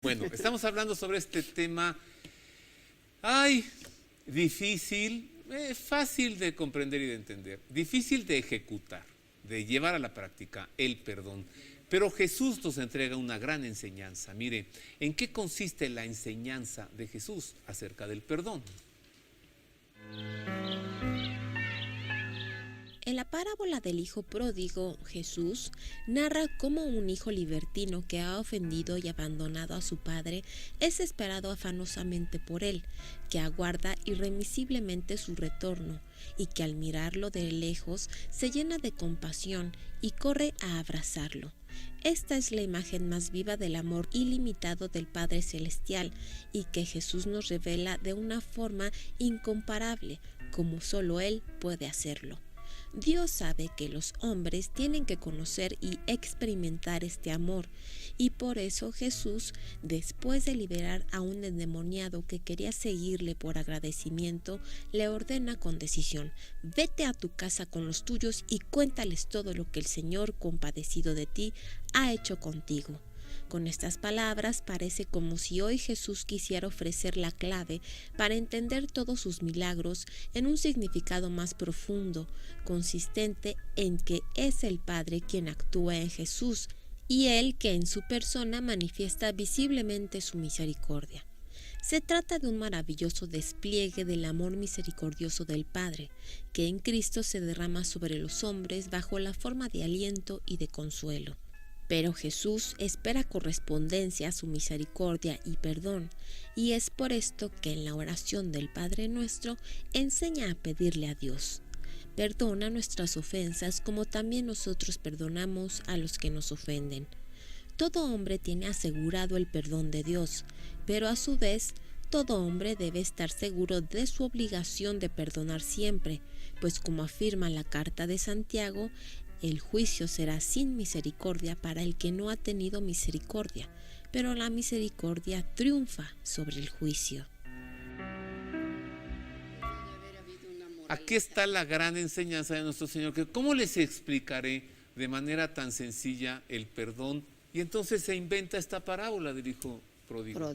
Bueno, estamos hablando sobre este tema, difícil, fácil de comprender y de entender, difícil de ejecutar, de llevar a la práctica, el perdón. Pero Jesús nos entrega una gran enseñanza. Mire, ¿en qué consiste la enseñanza de Jesús acerca del perdón? En la parábola del hijo pródigo, Jesús narra cómo un hijo libertino que ha ofendido y abandonado a su padre es esperado afanosamente por él, que aguarda irremisiblemente su retorno y que al mirarlo de lejos se llena de compasión y corre a abrazarlo. Esta es la imagen más viva del amor ilimitado del Padre Celestial y que Jesús nos revela de una forma incomparable, como solo Él puede hacerlo. Dios sabe que los hombres tienen que conocer y experimentar este amor, y por eso Jesús, después de liberar a un endemoniado que quería seguirle por agradecimiento, le ordena con decisión: vete a tu casa con los tuyos y cuéntales todo lo que el Señor, compadecido de ti, ha hecho contigo. Con estas palabras parece como si hoy Jesús quisiera ofrecer la clave para entender todos sus milagros en un significado más profundo, consistente en que es el Padre quien actúa en Jesús y Él que en su persona manifiesta visiblemente su misericordia. Se trata de un maravilloso despliegue del amor misericordioso del Padre, que en Cristo se derrama sobre los hombres bajo la forma de aliento y de consuelo. Pero Jesús espera correspondencia a su misericordia y perdón, y es por esto que en la oración del Padre Nuestro enseña a pedirle a Dios: perdona nuestras ofensas como también nosotros perdonamos a los que nos ofenden. Todo hombre tiene asegurado el perdón de Dios, pero a su vez todo hombre debe estar seguro de su obligación de perdonar siempre, pues como afirma la carta de Santiago, el juicio será sin misericordia para el que no ha tenido misericordia, pero la misericordia triunfa sobre el juicio. Aquí está la gran enseñanza de nuestro Señor, que ¿cómo les explicaré de manera tan sencilla el perdón? Y entonces se inventa esta parábola del hijo pródigo.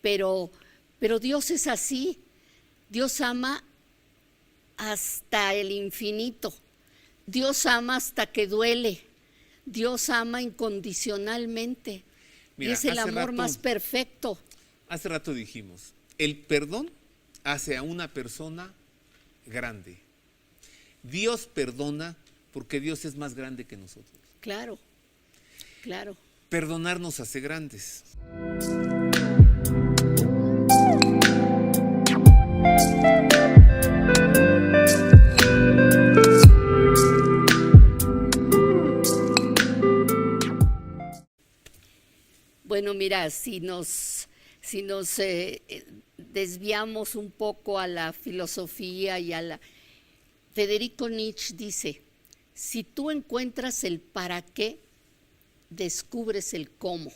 Pero Dios es así. Dios ama hasta el infinito. Dios ama hasta que duele. Dios ama incondicionalmente. Mira, y es el amor más perfecto. Hace rato dijimos, el perdón hace a una persona grande. Dios perdona porque Dios es más grande que nosotros. Claro, claro. Perdonar nos hace grandes. Bueno, mira, si nos desviamos un poco a la filosofía y a la... Federico Nietzsche dice: si tú encuentras el para qué, descubres el cómo.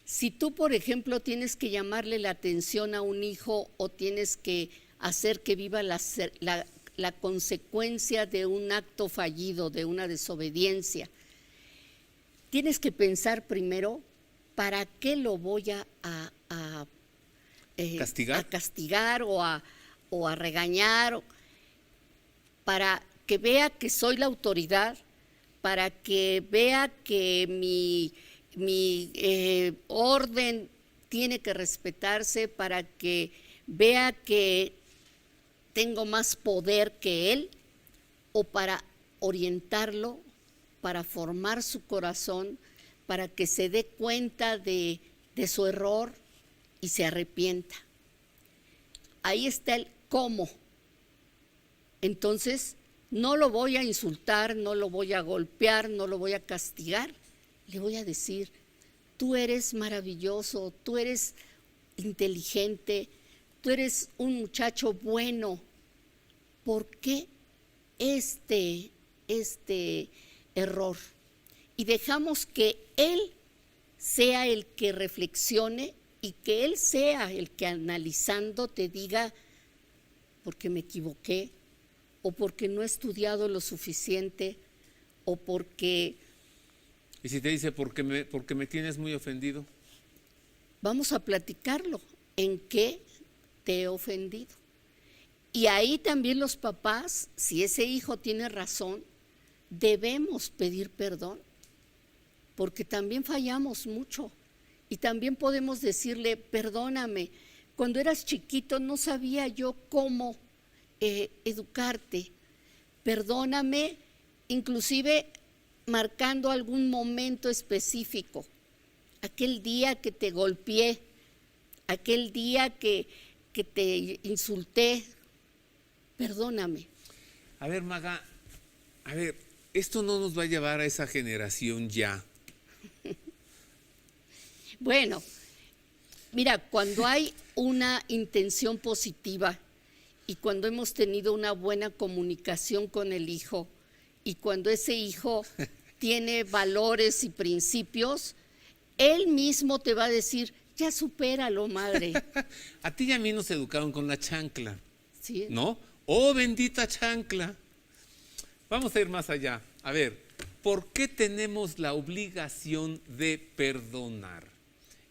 Si tú, por ejemplo, tienes que llamarle la atención a un hijo o tienes que hacer que viva la consecuencia de un acto fallido, de una desobediencia, tienes que pensar primero, ¿para qué lo voy a castigar o a regañar? Para que vea que soy la autoridad, para que vea que mi orden tiene que respetarse, para que vea que tengo más poder que él, o para orientarlo, para formar su corazón, para que se dé cuenta de su error y se arrepienta. Ahí está el cómo. Entonces, no lo voy a insultar, no lo voy a golpear, no lo voy a castigar. Le voy a decir: tú eres maravilloso, tú eres inteligente, tú eres un muchacho bueno. ¿Por qué este error? Y dejamos que él sea el que reflexione y que él sea el que, analizando, te diga: porque me equivoqué, o porque no he estudiado lo suficiente, o porque... ¿Y si te dice porque me tienes muy ofendido? vamos a platicarlo, en qué te he ofendido. Y ahí también los papás, si ese hijo tiene razón, debemos pedir perdón, porque también fallamos mucho. Y también podemos decirle, perdóname, cuando eras chiquito no sabía yo cómo educarte, perdóname, inclusive marcando algún momento específico, aquel día que te golpeé, aquel día que te insulté, perdóname. A ver, Maga, esto no nos va a llevar a esa generación ya. Bueno, mira, cuando hay una intención positiva y cuando hemos tenido una buena comunicación con el hijo y cuando ese hijo tiene valores y principios, él mismo te va a decir, ya supéralo, madre. A ti y a mí nos educaron con la chancla, ¿Sí? ¿no? ¡Oh, bendita chancla! Vamos a ir más allá. A ver, ¿por qué tenemos la obligación de perdonar?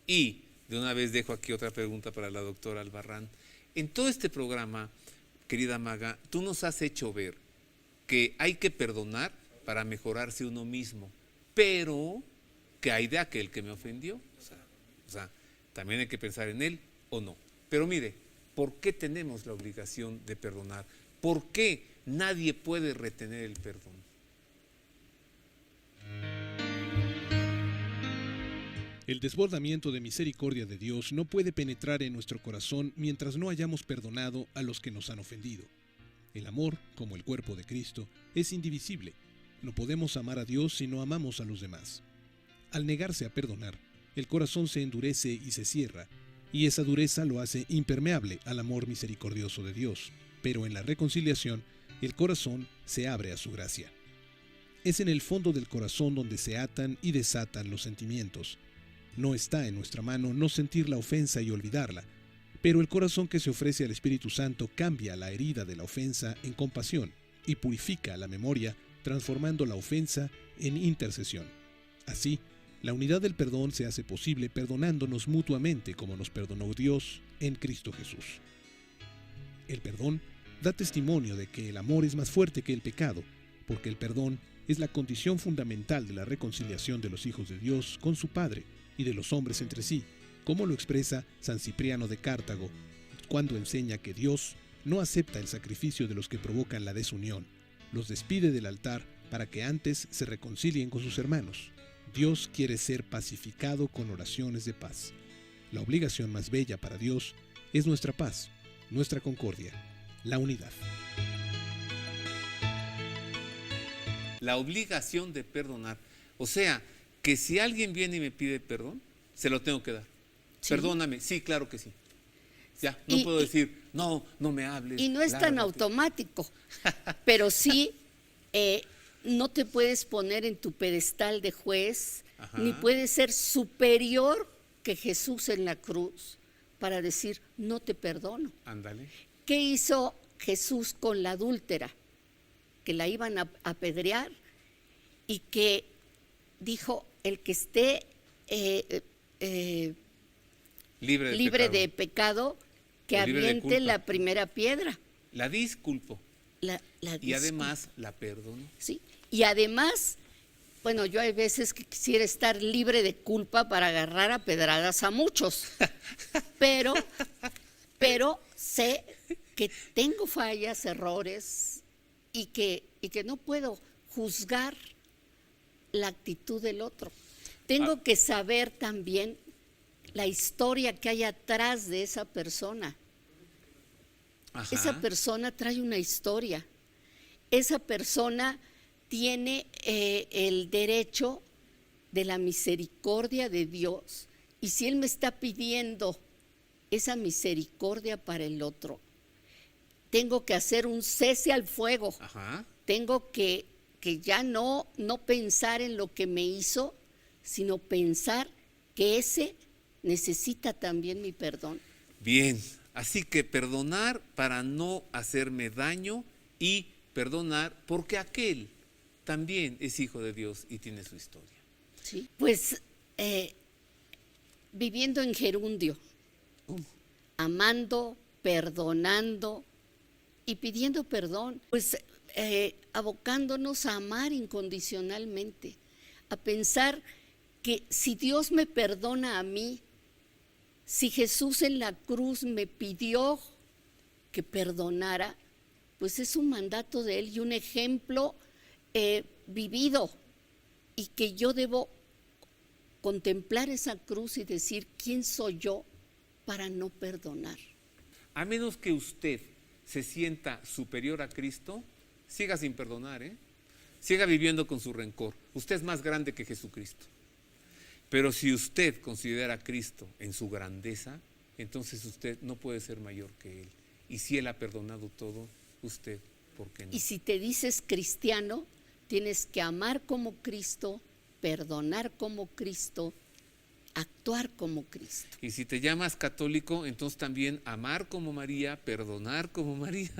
Y de una vez dejo aquí otra pregunta para la doctora Albarrán. En todo este programa, querida Maga, tú nos has hecho ver que hay que perdonar para mejorarse uno mismo, pero que hay de aquel que me ofendió. O sea, también hay que pensar en él o no. Pero mire, ¿por qué tenemos la obligación de perdonar? ¿Por qué nadie puede retener el perdón? El desbordamiento de misericordia de Dios no puede penetrar en nuestro corazón mientras no hayamos perdonado a los que nos han ofendido. El amor, como el cuerpo de Cristo, es indivisible. No podemos amar a Dios si no amamos a los demás. Al negarse a perdonar, el corazón se endurece y se cierra, y esa dureza lo hace impermeable al amor misericordioso de Dios. Pero en la reconciliación, el corazón se abre a su gracia. Es en el fondo del corazón donde se atan y desatan los sentimientos. No está en nuestra mano no sentir la ofensa y olvidarla, pero el corazón que se ofrece al Espíritu Santo cambia la herida de la ofensa en compasión y purifica la memoria, transformando la ofensa en intercesión. Así, la unidad del perdón se hace posible perdonándonos mutuamente como nos perdonó Dios en Cristo Jesús. El perdón da testimonio de que el amor es más fuerte que el pecado, porque el perdón es la condición fundamental de la reconciliación de los hijos de Dios con su Padre y de los hombres entre sí, como lo expresa San Cipriano de Cartago, cuando enseña que Dios no acepta el sacrificio de los que provocan la desunión, los despide del altar para que antes se reconcilien con sus hermanos. Dios quiere ser pacificado con oraciones de paz. La obligación más bella para Dios es nuestra paz, nuestra concordia, la unidad. La obligación de perdonar. O sea, que si alguien viene y me pide perdón, se lo tengo que dar. Sí. Perdóname, sí, claro que sí. Ya, no puedo decir, no me hables. Y no es tan lárgate. automático, pero sí no te puedes poner en tu pedestal de juez, Ajá. ni puedes ser superior que Jesús en la cruz para decir, no te perdono. Ándale. ¿Qué hizo Jesús con la adúltera? Que la iban a apedrear y que dijo, el que esté libre de pecado, que O libre de aviente culpa. la primera piedra. La disculpo. La Y además la perdono. Sí, y además, bueno, yo hay veces que quisiera estar libre de culpa para agarrar a pedradas a muchos, pero sé que tengo fallas, errores y que no puedo juzgar la actitud del otro. Tengo que saber también la historia que hay atrás de esa persona. Ajá. Esa persona trae una historia. Esa persona tiene el derecho de la misericordia de Dios. Y si Él me está pidiendo esa misericordia para el otro, tengo que hacer un cese al fuego. Ajá. Tengo que ya no pensar en lo que me hizo, sino pensar que ese necesita también mi perdón. Bien, así que perdonar para no hacerme daño y perdonar porque aquel también es hijo de Dios y tiene su historia. ¿Sí? Pues viviendo en gerundio, amando, perdonando y pidiendo perdón, pues abocándonos a amar incondicionalmente, a pensar que si Dios me perdona a mí, si Jesús en la cruz me pidió que perdonara, pues es un mandato de Él y un ejemplo vivido, y que yo debo contemplar esa cruz y decir, ¿quién soy yo para no perdonar? A menos que usted se sienta superior a Cristo, siga sin perdonar, siga viviendo con su rencor. Usted es más grande que Jesucristo. Pero si usted considera a Cristo en su grandeza, entonces usted no puede ser mayor que Él. Y si Él ha perdonado todo, usted, ¿por qué no? Y si te dices cristiano, tienes que amar como Cristo, perdonar como Cristo, actuar como Cristo. Y si te llamas católico, entonces también amar como María, perdonar como María.